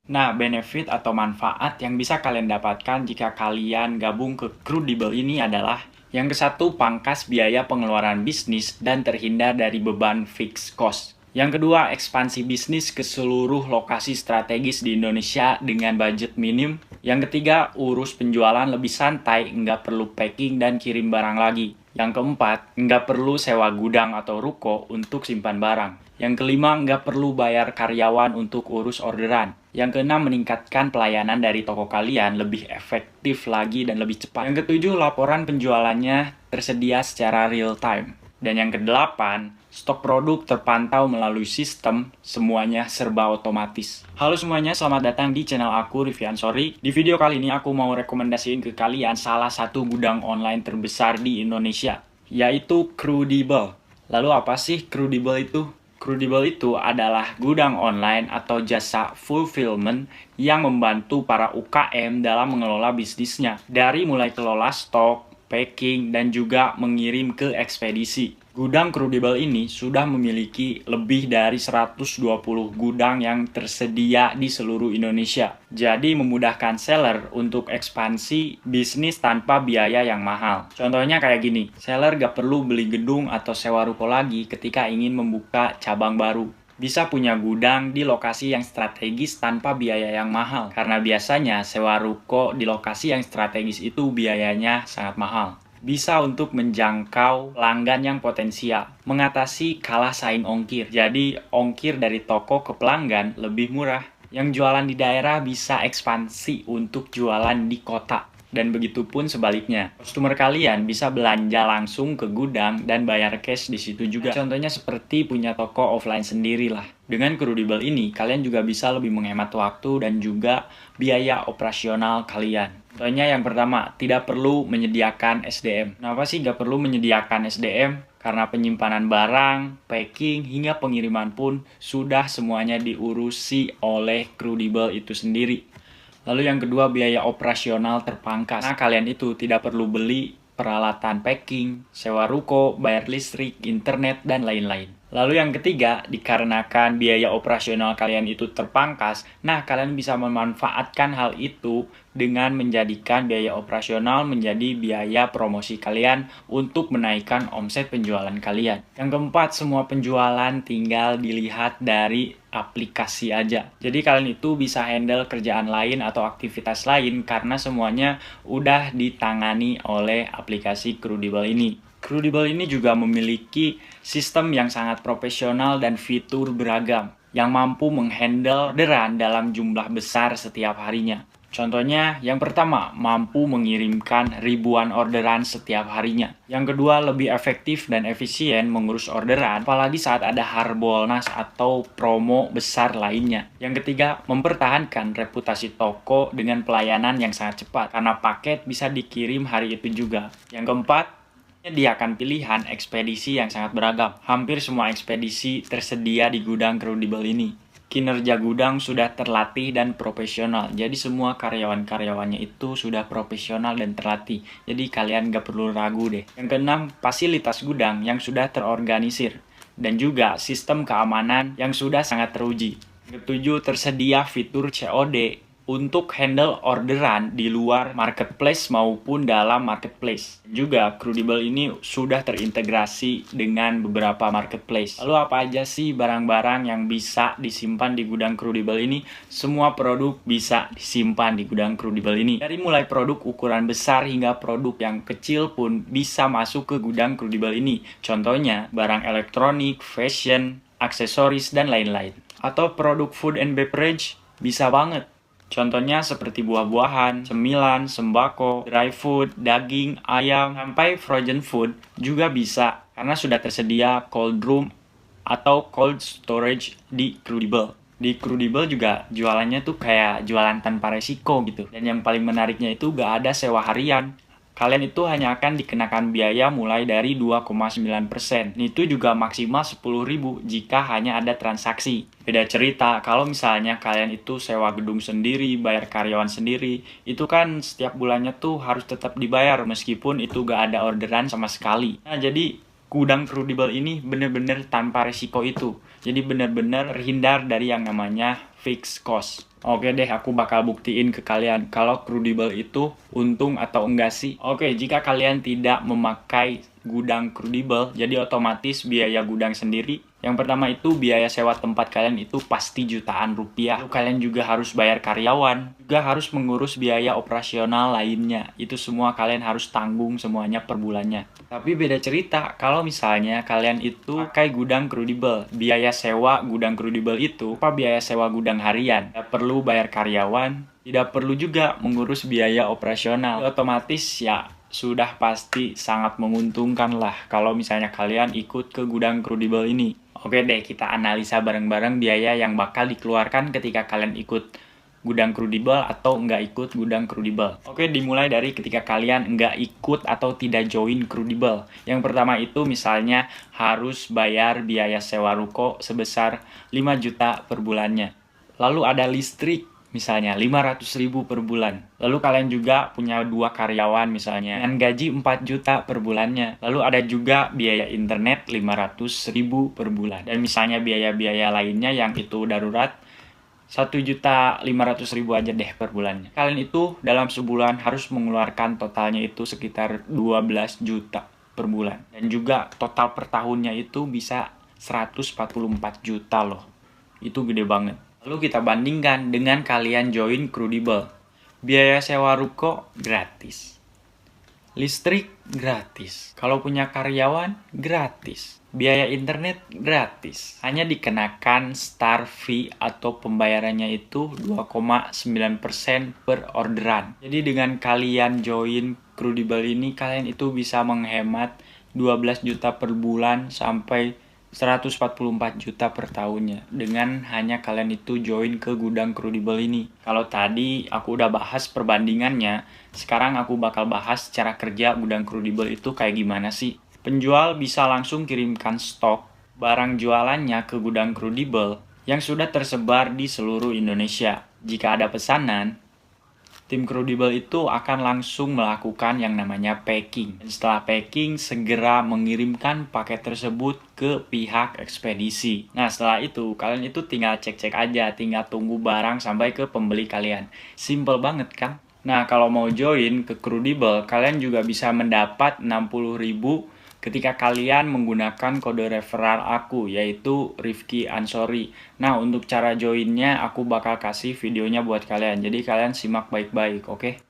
Nah, benefit atau manfaat yang bisa kalian dapatkan jika kalian gabung ke Crudibel ini adalah yang ke satu, pangkas biaya pengeluaran bisnis dan terhindar dari beban fixed cost. Yang kedua, ekspansi bisnis ke seluruh lokasi strategis di Indonesia dengan budget minim. Yang ketiga, urus penjualan lebih santai, nggak perlu packing dan kirim barang lagi. Yang keempat, nggak perlu sewa gudang atau ruko untuk simpan barang. Yang kelima, nggak perlu bayar karyawan untuk urus orderan. Yang keenam, meningkatkan pelayanan dari toko kalian lebih efektif lagi dan lebih cepat. Yang ketujuh, laporan penjualannya tersedia secara real time. Dan yang kedelapan, stok produk terpantau melalui sistem, semuanya serba otomatis. Halo semuanya, selamat datang di channel aku, Rivian Sorry. Di video kali ini aku mau rekomendasiin ke kalian salah satu gudang online terbesar di Indonesia, yaitu Crudibel. Lalu apa sih Crudibel itu? Crudibel itu adalah gudang online atau jasa fulfillment yang membantu para UKM dalam mengelola bisnisnya. Dari mulai kelola stok, packing, dan juga mengirim ke ekspedisi. Gudang Crudibel ini sudah memiliki lebih dari 120 gudang yang tersedia di seluruh Indonesia. Jadi memudahkan seller untuk ekspansi bisnis tanpa biaya yang mahal. Contohnya kayak gini, seller gak perlu beli gedung atau sewa ruko lagi ketika ingin membuka cabang baru. Bisa punya gudang di lokasi yang strategis tanpa biaya yang mahal. Karena biasanya sewa ruko di lokasi yang strategis itu biayanya sangat mahal. Bisa untuk menjangkau pelanggan yang potensial. Mengatasi kalah saing ongkir. Jadi ongkir dari toko ke pelanggan lebih murah. Yang jualan di daerah bisa ekspansi untuk jualan di kota. Dan begitu pun sebaliknya. Customer kalian bisa belanja langsung ke gudang dan bayar cash di situ juga. Contohnya seperti punya toko offline sendiri lah. Dengan Crudibel ini, kalian juga bisa lebih menghemat waktu dan juga biaya operasional kalian. Contohnya yang pertama, tidak perlu menyediakan SDM. Kenapa sih nggak perlu menyediakan SDM? Karena penyimpanan barang, packing, hingga pengiriman pun sudah semuanya diurusi oleh Crudibel itu sendiri. Lalu yang kedua, biaya operasional terpangkas. Nah, kalian itu tidak perlu beli peralatan packing, sewa ruko, bayar listrik, internet, dan lain-lain. Lalu yang ketiga, dikarenakan biaya operasional kalian itu terpangkas, nah kalian bisa memanfaatkan hal itu dengan menjadikan biaya operasional menjadi biaya promosi kalian untuk menaikkan omset penjualan kalian. Yang keempat, semua penjualan tinggal dilihat dari aplikasi aja. Jadi kalian itu bisa handle kerjaan lain atau aktivitas lain karena semuanya udah ditangani oleh aplikasi Crudibel ini. Crudibel ini juga memiliki sistem yang sangat profesional dan fitur beragam yang mampu menghandle orderan dalam jumlah besar setiap harinya. Contohnya, yang pertama, mampu mengirimkan ribuan orderan setiap harinya. Yang kedua, lebih efektif dan efisien mengurus orderan, apalagi saat ada harbolnas atau promo besar lainnya. Yang ketiga, mempertahankan reputasi toko dengan pelayanan yang sangat cepat, karena paket bisa dikirim hari itu juga. Yang keempat, menyediakan pilihan ekspedisi yang sangat beragam. Hampir semua ekspedisi tersedia di gudang Crudibel ini. Kinerja gudang sudah terlatih dan profesional. Jadi semua karyawan-karyawannya itu sudah profesional dan terlatih. Jadi kalian gak perlu ragu deh. Yang keenam, fasilitas gudang yang sudah terorganisir. Dan juga sistem keamanan yang sudah sangat teruji. Yang ketujuh, tersedia fitur COD untuk handle orderan di luar marketplace maupun dalam marketplace. Juga Crudibel ini sudah terintegrasi dengan beberapa marketplace. Lalu apa aja sih barang-barang yang bisa disimpan di gudang Crudibel ini? Semua produk bisa disimpan di gudang Crudibel ini. Dari mulai produk ukuran besar hingga produk yang kecil pun bisa masuk ke gudang Crudibel ini. Contohnya barang elektronik, fashion, aksesoris, dan lain-lain. Atau produk food and beverage bisa banget. Contohnya seperti buah-buahan, cemilan, sembako, dry food, daging, ayam, sampai frozen food juga bisa karena sudah tersedia cold room atau cold storage di Crudibel. Di Crudibel juga jualannya tuh kayak jualan tanpa resiko gitu. Dan yang paling menariknya itu gak ada sewa harian. Kalian itu hanya akan dikenakan biaya mulai dari 2,9%. Itu juga maksimal 10.000 jika hanya ada transaksi. Beda cerita, kalau misalnya kalian itu sewa gedung sendiri, bayar karyawan sendiri, itu kan setiap bulannya tuh harus tetap dibayar meskipun itu gak ada orderan sama sekali. Nah, jadi gudang kredibel ini bener-bener tanpa resiko itu. Jadi bener-bener terhindar dari yang namanya fixed cost. Oke deh, aku bakal buktiin ke kalian kalau kredibel itu untung atau enggak sih. Oke, jika kalian tidak memakai gudang kredibel, jadi otomatis biaya gudang sendiri. Yang pertama itu biaya sewa tempat kalian itu pasti jutaan rupiah. Lalu kalian juga harus bayar karyawan, juga harus mengurus biaya operasional lainnya. Itu semua kalian harus tanggung semuanya per bulannya. Tapi beda cerita kalau misalnya kalian itu pakai gudang kredibel. Biaya sewa gudang kredibel itu apa biaya sewa gudang harian. Tidak perlu bayar karyawan, tidak perlu juga mengurus biaya operasional. Otomatis ya sudah pasti sangat menguntungkan lah kalau misalnya kalian ikut ke gudang kredibel ini. Oke deh, kita analisa bareng-bareng biaya yang bakal dikeluarkan ketika kalian ikut gudang kredibel atau nggak ikut gudang kredibel. Oke, dimulai dari ketika kalian nggak ikut atau tidak join kredibel. Yang pertama itu misalnya harus bayar biaya sewa ruko sebesar 5 juta per bulannya. Lalu ada listrik, misalnya 500.000 per bulan. Lalu kalian juga punya 2 karyawan misalnya dengan gaji 4 juta per bulannya. Lalu ada juga biaya internet 500.000 per bulan. Dan misalnya biaya-biaya lainnya yang itu darurat 1.500.000 aja deh per bulannya. Kalian itu dalam sebulan harus mengeluarkan totalnya itu sekitar 12 juta per bulan. Dan juga total per tahunnya itu bisa 144 juta loh. Itu gede banget. Lalu kita bandingkan dengan kalian join kredibel. Biaya sewa ruko gratis. Listrik gratis. Kalau punya karyawan gratis. Biaya internet gratis. Hanya dikenakan start fee atau pembayarannya itu 2,9% per orderan. Jadi dengan kalian join kredibel ini kalian itu bisa menghemat 12 juta per bulan sampai 144 juta per tahunnya dengan hanya kalian itu join ke gudang kredibel ini. Kalau tadi aku udah bahas perbandingannya, sekarang aku bakal bahas cara kerja gudang kredibel itu kayak gimana sih. Penjual bisa langsung kirimkan stok barang jualannya ke gudang kredibel yang sudah tersebar di seluruh Indonesia. Jika ada pesanan, tim kredibel itu akan langsung melakukan yang namanya packing. Dan setelah packing, segera mengirimkan paket tersebut ke pihak ekspedisi. Nah, setelah itu, kalian itu tinggal cek-cek aja, tinggal tunggu barang sampai ke pembeli kalian. Simple banget kan? Nah, kalau mau join ke kredibel, kalian juga bisa mendapat 60.000 ketika kalian menggunakan kode referral aku, yaitu Rifki Ansori. Nah, untuk cara joinnya aku bakal kasih videonya buat kalian, jadi kalian simak baik-baik, oke?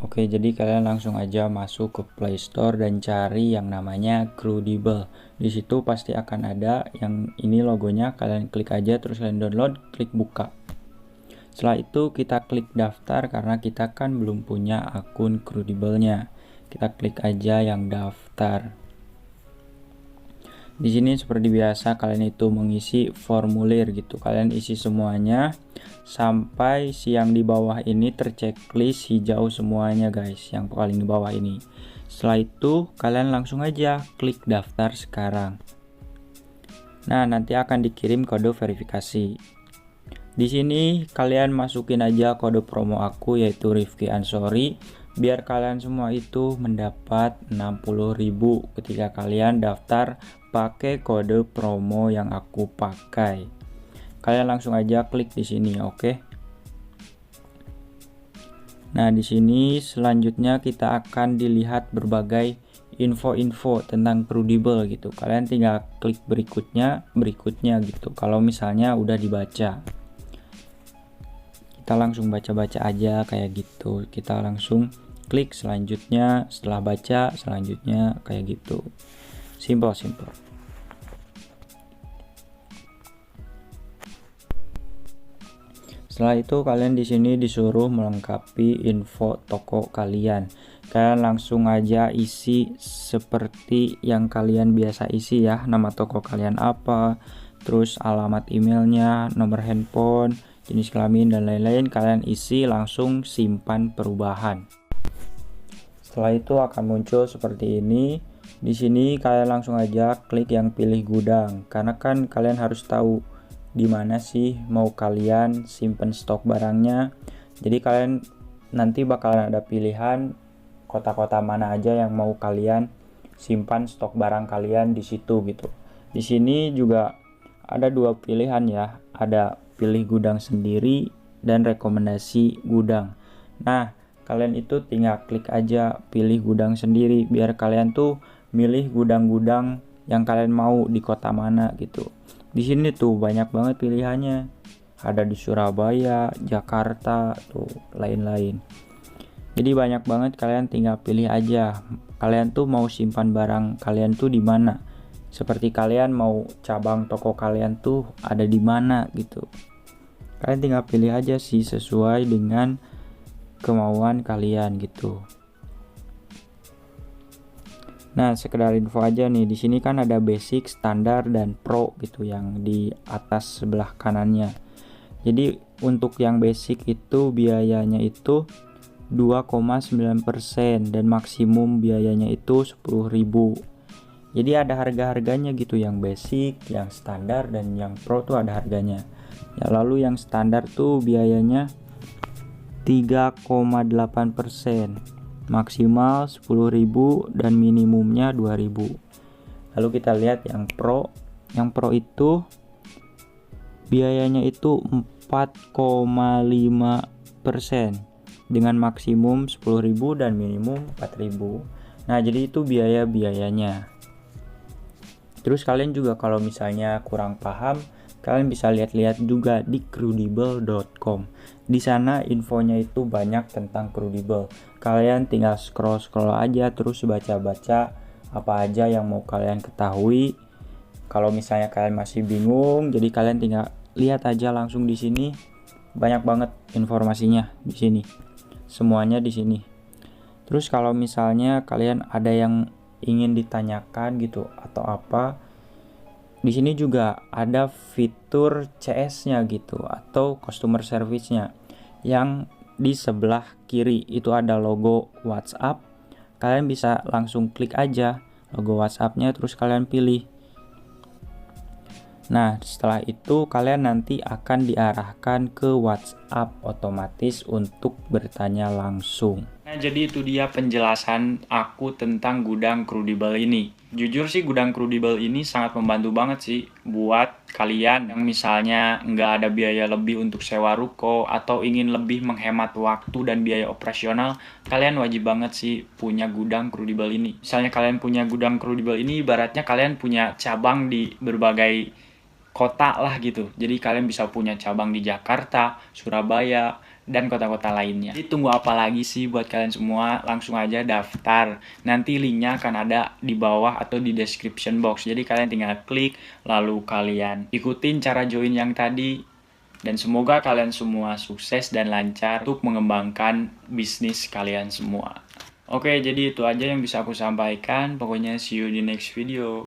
Oke, jadi kalian langsung aja masuk ke Play Store dan cari yang namanya kredibel. Di situ pasti akan ada yang ini logonya, kalian klik aja terus kalian download, klik buka. Setelah itu kita klik daftar karena kita kan belum punya akun kredibelnya. Kita klik aja yang daftar. Di sini seperti biasa kalian itu mengisi formulir gitu. Kalian isi semuanya sampai yang di bawah ini terchecklist hijau semuanya guys, yang paling di bawah ini. Setelah itu kalian langsung aja klik daftar sekarang. Nah, nanti akan dikirim kode verifikasi. Di sini kalian masukin aja kode promo aku yaitu Rifki Ansori biar kalian semua itu mendapat 60.000 ketika kalian daftar pakai kode promo yang aku pakai. Kalian langsung aja klik di sini, oke? Nah, di sini selanjutnya kita akan dilihat berbagai info-info tentang kredibel gitu. Kalian tinggal klik berikutnya gitu. Kalau misalnya udah dibaca. Kita langsung baca-baca aja kayak gitu. Kita langsung klik selanjutnya, setelah baca selanjutnya kayak gitu. Simple. Setelah itu kalian di sini disuruh melengkapi info toko kalian. Kalian langsung aja isi seperti yang kalian biasa isi ya. Nama toko kalian apa, terus alamat emailnya, nomor handphone, jenis kelamin dan lain-lain kalian isi, langsung simpan perubahan. Setelah itu akan muncul seperti ini. Di sini kalian langsung aja klik yang pilih gudang karena kan kalian harus tahu di mana sih mau kalian simpen stok barangnya. Jadi kalian nanti bakalan ada pilihan kota-kota mana aja yang mau kalian simpan stok barang kalian di situ gitu. Di sini juga ada dua pilihan ya, ada pilih gudang sendiri dan rekomendasi gudang. Nah, kalian itu tinggal klik aja pilih gudang sendiri biar kalian tuh milih gudang-gudang yang kalian mau di kota mana gitu. Di sini tuh banyak banget pilihannya. Ada di Surabaya, Jakarta, tuh lain-lain. Jadi banyak banget, kalian tinggal pilih aja. Kalian tuh mau simpan barang kalian tuh di mana? Seperti kalian mau cabang toko kalian tuh ada di mana gitu. Kalian tinggal pilih aja sih sesuai dengan kemauan kalian gitu. Nah, sekedar info aja nih, di sini kan ada basic, standar, dan pro gitu yang di atas sebelah kanannya. Jadi untuk yang basic itu biayanya itu 2,9% dan maksimum biayanya itu 10.000. Jadi ada harga-harganya gitu, yang basic, yang standar, dan yang pro tuh ada harganya. Ya, lalu yang standar tuh biayanya 3,8%, maksimal 10.000 dan minimumnya 2.000. Lalu kita lihat yang pro. Yang pro itu biayanya itu 4,5% dengan maksimum 10.000 dan minimum 4.000. Nah, jadi itu biaya-biayanya. Terus kalian juga kalau misalnya kurang paham, kalian bisa lihat-lihat juga di Crudibel.com. Di sana infonya itu banyak tentang Crudibel. Kalian tinggal scroll-scroll aja terus baca-baca apa aja yang mau kalian ketahui. Kalau misalnya kalian masih bingung, jadi kalian tinggal lihat aja langsung di sini. Banyak banget informasinya di sini. Semuanya di sini. Terus kalau misalnya kalian ada yang ingin ditanyakan gitu atau apa, di sini juga ada fitur CS-nya gitu atau customer service-nya. Yang di sebelah kiri itu ada logo WhatsApp. Kalian bisa langsung klik aja logo WhatsApp-nya terus kalian pilih. Nah, setelah itu kalian nanti akan diarahkan ke WhatsApp otomatis untuk bertanya langsung. Nah, jadi itu dia penjelasan aku tentang gudang Crudibel ini. Jujur sih gudang Crudibel ini sangat membantu banget sih buat kalian yang misalnya nggak ada biaya lebih untuk sewa ruko atau ingin lebih menghemat waktu dan biaya operasional, kalian wajib banget sih punya gudang Crudibel ini. Misalnya kalian punya gudang Crudibel ini, ibaratnya kalian punya cabang di berbagai kota lah gitu. Jadi kalian bisa punya cabang di Jakarta, Surabaya, dan kota-kota lainnya. Jadi tunggu apa lagi sih buat kalian semua? Langsung aja daftar. Nanti linknya akan ada di bawah atau di description box. Jadi kalian tinggal klik, lalu kalian ikutin cara join yang tadi. Dan semoga kalian semua sukses dan lancar untuk mengembangkan bisnis kalian semua. Oke, jadi itu aja yang bisa aku sampaikan. Pokoknya see you di next video.